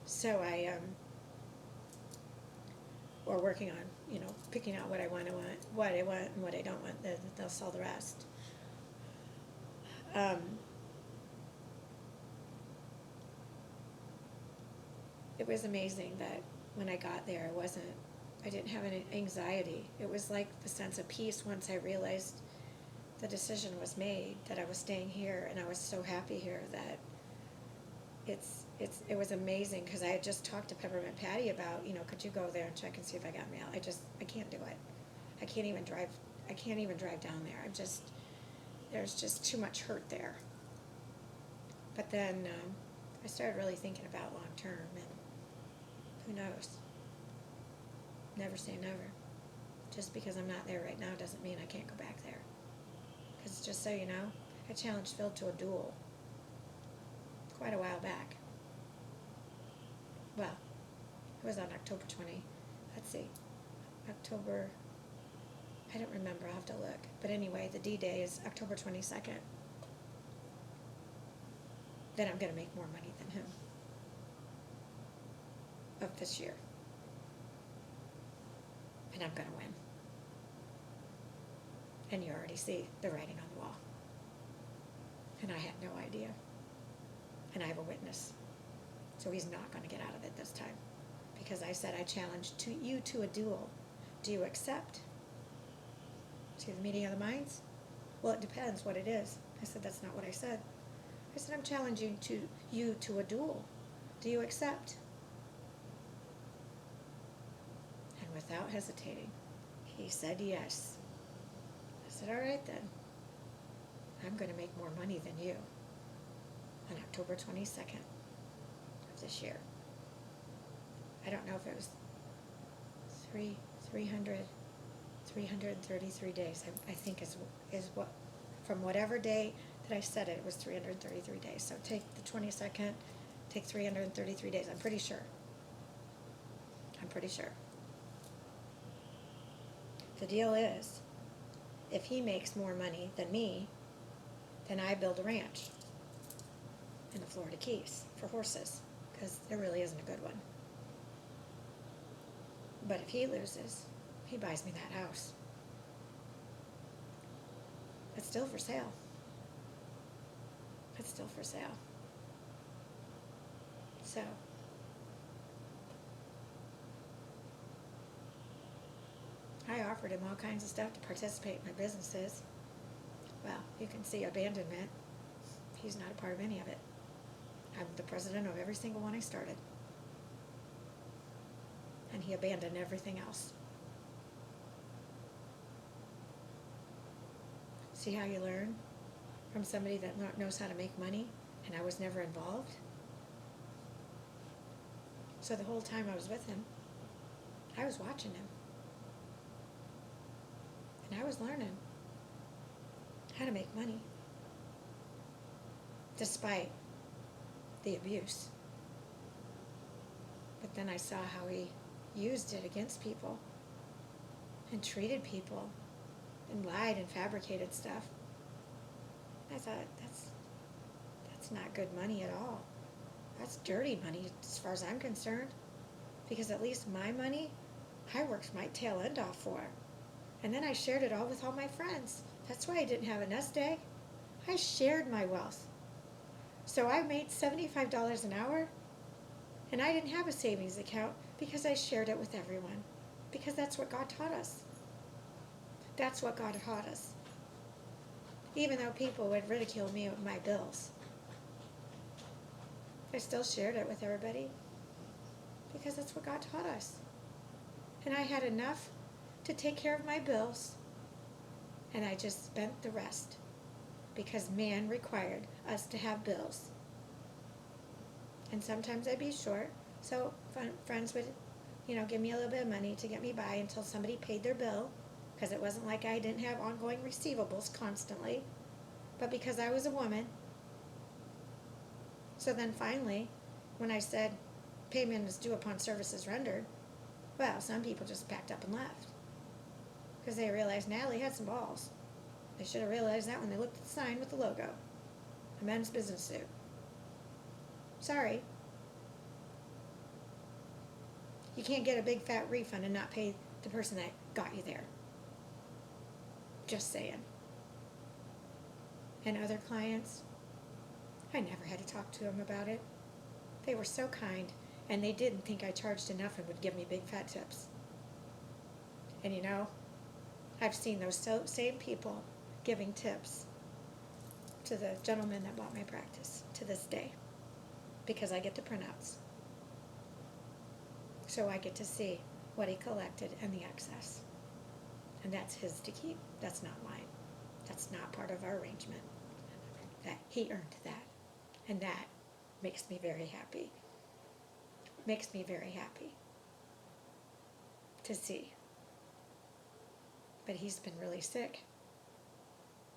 So or working on, picking out what I want and what I don't want. They'll sell the rest. It was amazing that when I got there, I didn't have any anxiety. It was like the sense of peace once I realized the decision was made, that I was staying here, and I was so happy here that it was amazing, because I had just talked to Peppermint Patty about, could you go there and check and see if I got mail? I can't do it. I can't even drive down there. There's just too much hurt there. But then I started really thinking about long term, and who knows? Never say never. Just because I'm not there right now doesn't mean I can't go back there. Because just so you know, I challenged Phil to a duel quite a while back. Well, it was on October 20. Let's see. October, I don't remember, I'll have to look. But anyway, the D-Day is October 22nd. Then I'm going to make more money than him of this year. And I'm going to win. And you already see the writing on the wall. And I had no idea. And I have a witness. So he's not going to get out of it this time. Because I said I challenged you to a duel. Do you accept? See the meeting of the minds? Well, it depends what it is. I said, that's not what I said. I said, I'm challenging you to a duel. Do you accept? And without hesitating, he said yes. I said, all right then. I'm going to make more money than you on October 22nd of this year. I don't know if it was 333 days, I think is what, from whatever day that I said it was 333 days. So take the 22nd, take 333 days. I'm pretty sure. I'm pretty sure. The deal is, if he makes more money than me, then I build a ranch in the Florida Keys for horses, because there really isn't a good one. But if he loses, he buys me that house. It's still for sale. It's still for sale. So, I offered him all kinds of stuff to participate in my businesses. Well, you can see abandonment. He's not a part of any of it. I'm the president of every single one I started. And he abandoned everything else. See how you learn from somebody that knows how to make money, and I was never involved? So the whole time I was with him, I was watching him. And I was learning how to make money, despite the abuse. But then I saw how he used it against people and treated people and lied and fabricated stuff. I thought, that's not good money at all. That's dirty money as far as I'm concerned, because at least my money, I worked my tail end off for. And then I shared it all with all my friends. That's why I didn't have a nest egg. I shared my wealth. So I made $75 an hour, and I didn't have a savings account because I shared it with everyone. Because that's what God taught us. That's what God taught us. Even though people would ridicule me with my bills, I still shared it with everybody because that's what God taught us. And I had enough to take care of my bills, and I just spent the rest because man required us to have bills. And sometimes I'd be short, so friends would, give me a little bit of money to get me by until somebody paid their bill, because it wasn't like I didn't have ongoing receivables constantly, but because I was a woman. So then finally, when I said payment is due upon services rendered, well, some people just packed up and left because they realized Natalie had some balls. They should have realized that when they looked at the sign with the logo, a men's business suit. Sorry. You can't get a big fat refund and not pay the person that got you there. Just saying. And other clients, I never had to talk to them about it. They were so kind, and they didn't think I charged enough and would give me big fat tips. And I've seen those same people giving tips to the gentleman that bought my practice to this day, because I get the printouts. So I get to see what he collected and the excess. And that's his to keep. That's not mine. That's not part of our arrangement. That he earned that. And that makes me very happy. Makes me very happy to see. But he's been really sick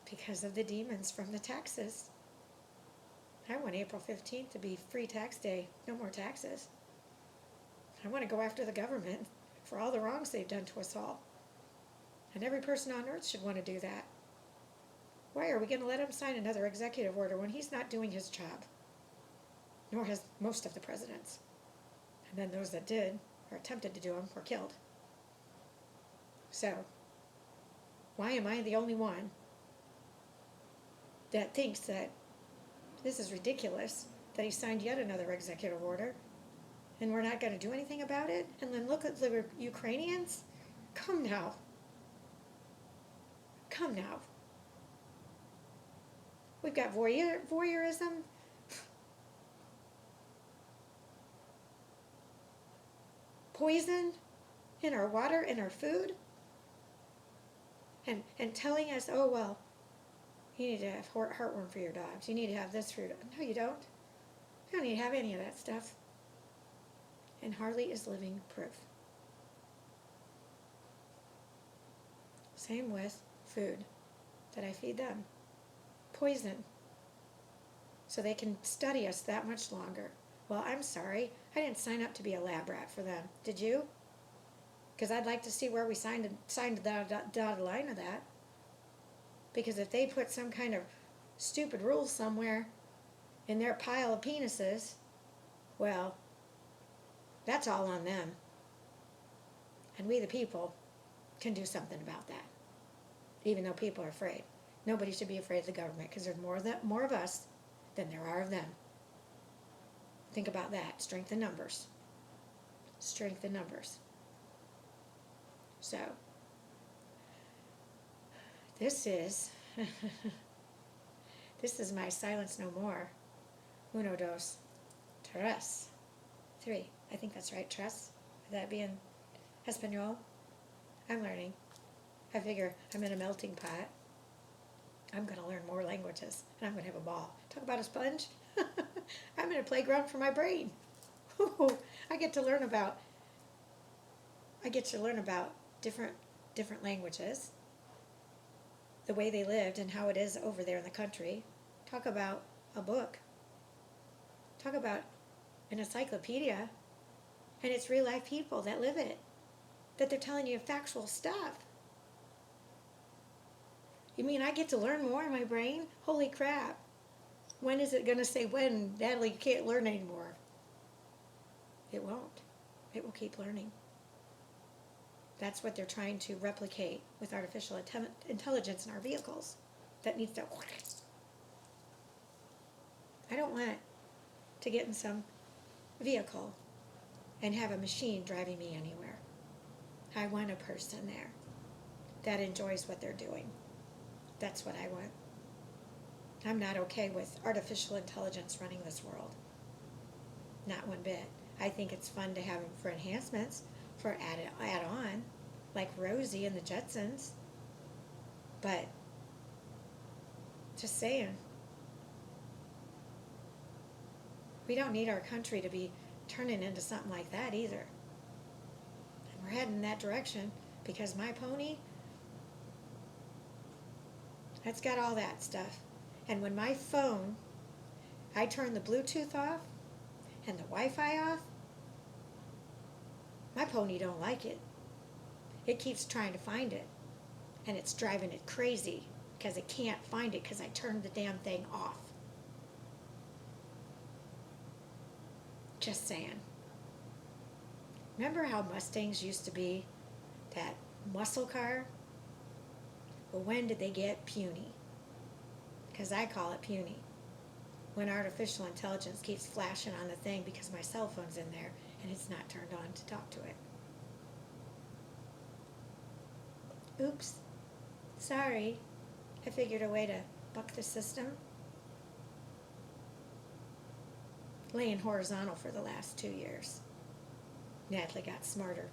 because of the demons from the taxes. I want April 15th to be free tax day. No more taxes. I want to go after the government for all the wrongs they've done to us all. And every person on earth should want to do that. Why are we going to let him sign another executive order when he's not doing his job? Nor has most of the presidents. And then those that did, or attempted to do them, were killed. So, why am I the only one that thinks that this is ridiculous, that he signed yet another executive order, and we're not going to do anything about it? And then look at the Ukrainians. Come now. Come now. We've got voyeurism. Poison in our water, in our food. And telling us, oh, well, you need to have heartworm for your dogs. You need to have this for your dog. No, you don't. You don't need to have any of that stuff. And Harley is living proof. Same with food that I feed them. Poison. So they can study us that much longer. Well, I'm sorry. I didn't sign up to be a lab rat for them. Did you? Because I'd like to see where we signed the dotted line of that. Because if they put some kind of stupid rule somewhere in their pile of penises, well, that's all on them. And we the people can do something about that. Even though people are afraid. Nobody should be afraid of the government because there's more of us than there are of them. Think about that. Strength in numbers. Strength in numbers. So, this is my silence no more. Uno, dos, tres. 3. I think that's right. Tres. Would that be in Espanol? I'm learning. I figure I'm in a melting pot. I'm going to learn more languages, and I'm going to have a ball. Talk about a sponge. I'm in a playground for my brain. I get to learn about different languages, the way they lived and how it is over there in the country. Talk about a book. Talk about an encyclopedia, and it's real life people that live it, that they're telling you factual stuff. You mean I get to learn more in my brain? Holy crap. When is it going to say when, Natalie, you can't learn anymore? It won't. It will keep learning. That's what they're trying to replicate with artificial intelligence in our vehicles. That needs to... I don't want to get in some vehicle and have a machine driving me anywhere. I want a person there that enjoys what they're doing. That's what I want. I'm not okay with artificial intelligence running this world. Not one bit. I think it's fun to have them for enhancements, for add-on, like Rosie and the Jetsons. But, just saying, we don't need our country to be turning into something like that either. And we're heading in that direction because my pony, it's got all that stuff. And when my phone, I turn the Bluetooth off and the Wi-Fi off, my pony don't like it. It keeps trying to find it. And it's driving it crazy because it can't find it because I turned the damn thing off. Just saying. Remember how Mustangs used to be that muscle car? Well, when did they get puny? Because I call it puny. When artificial intelligence keeps flashing on the thing because my cell phone's in there and it's not turned on to talk to it. Oops. Sorry. I figured a way to buck the system. Laying horizontal for the last 2 years. Natalie got smarter.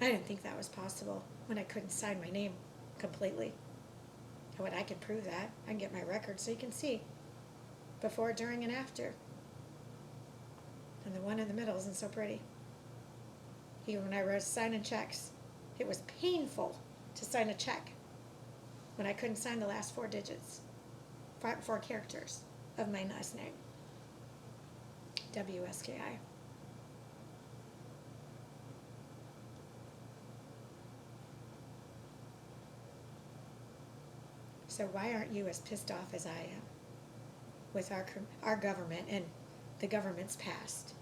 I didn't think that was possible when I couldn't sign my name completely. But I can prove that. I can get my record so you can see. Before, during, and after. And the one in the middle isn't so pretty. Even when I was signing checks, it was painful to sign a check when I couldn't sign the last 4 digits, 4 characters of my last name. WSKI. So why aren't you as pissed off as I am with our government and the government's past?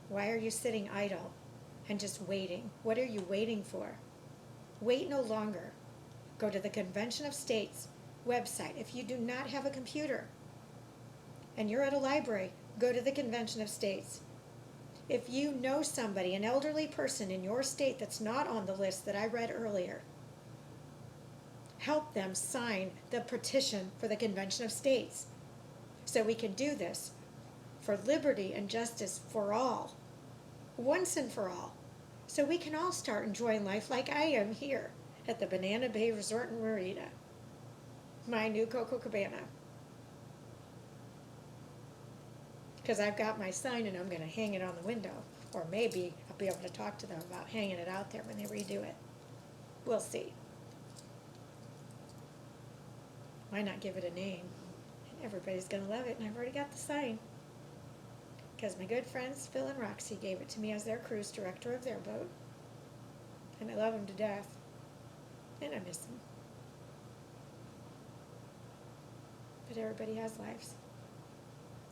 Why are you sitting idle and just waiting? What are you waiting for? Wait no longer. Go to the Convention of States website. If you do not have a computer and you're at a library, go to the Convention of States. If you know somebody, an elderly person in your state that's not on the list that I read earlier, help them sign the petition for the Convention of States so we can do this for liberty and justice for all, once and for all, so we can all start enjoying life like I am here at the Banana Bay Resort in Marina, my new Coco Cabana. Because I've got my sign and I'm going to hang it on the window, or maybe I'll be able to talk to them about hanging it out there when they redo it. We'll see. Why not give it a name? And everybody's going to love it, and I've already got the sign. because my good friends Phil and Roxy gave it to me as their cruise director of their boat. And I love them to death. And I miss them. But everybody has lives.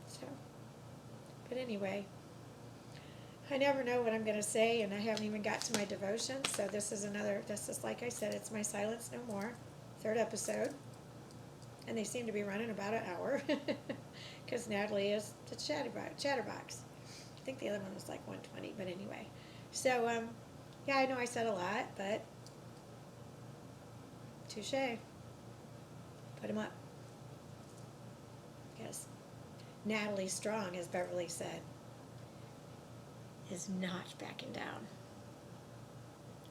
So, but anyway, I never know what I'm going to say, and I haven't even got to my devotion. So this is like I said, it's my Silence No More, 3rd episode. And they seem to be running about an hour. Because Natalie is the chatterbox. I think the other one was like 120, but anyway. So, yeah, I know I said a lot, but touche. Put them up. Yes. Natalie Strong, as Beverly said, is not backing down.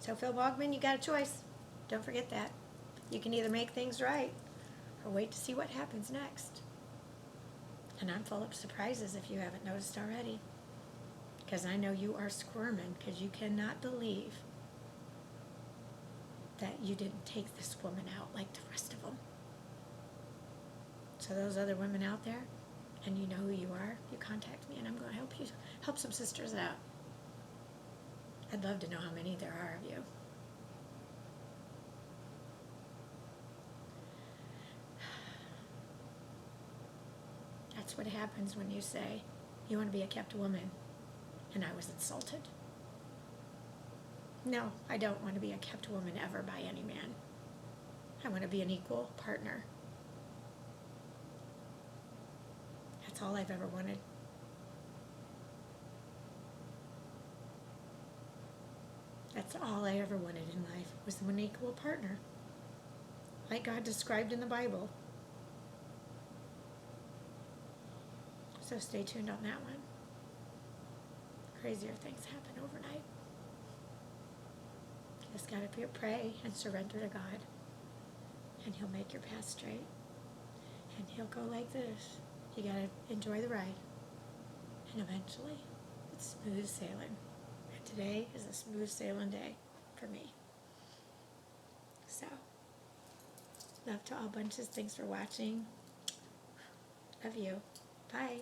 So Phil Wogoman, you got a choice. Don't forget that. You can either make things right or wait to see what happens next. And I'm full of surprises if you haven't noticed already. Because I know you are squirming because you cannot believe that you didn't take this woman out like the rest of them. So those other women out there, and you know who you are, you contact me and I'm going to help some sisters out. I'd love to know how many there are of you. That's what happens when you say you want to be a kept woman and I was insulted. No, I don't want to be a kept woman ever by any man. I want to be an equal partner. That's all I've ever wanted. That's all I ever wanted in life, was an equal partner. Like God described in the Bible. So stay tuned on that one. Crazier things happen overnight. You just gotta pray and surrender to God. And He'll make your path straight. And He'll go like this. You gotta enjoy the ride. And eventually, it's smooth sailing. And today is a smooth sailing day for me. So, love to all bunches. Thanks for watching. Love you. Bye.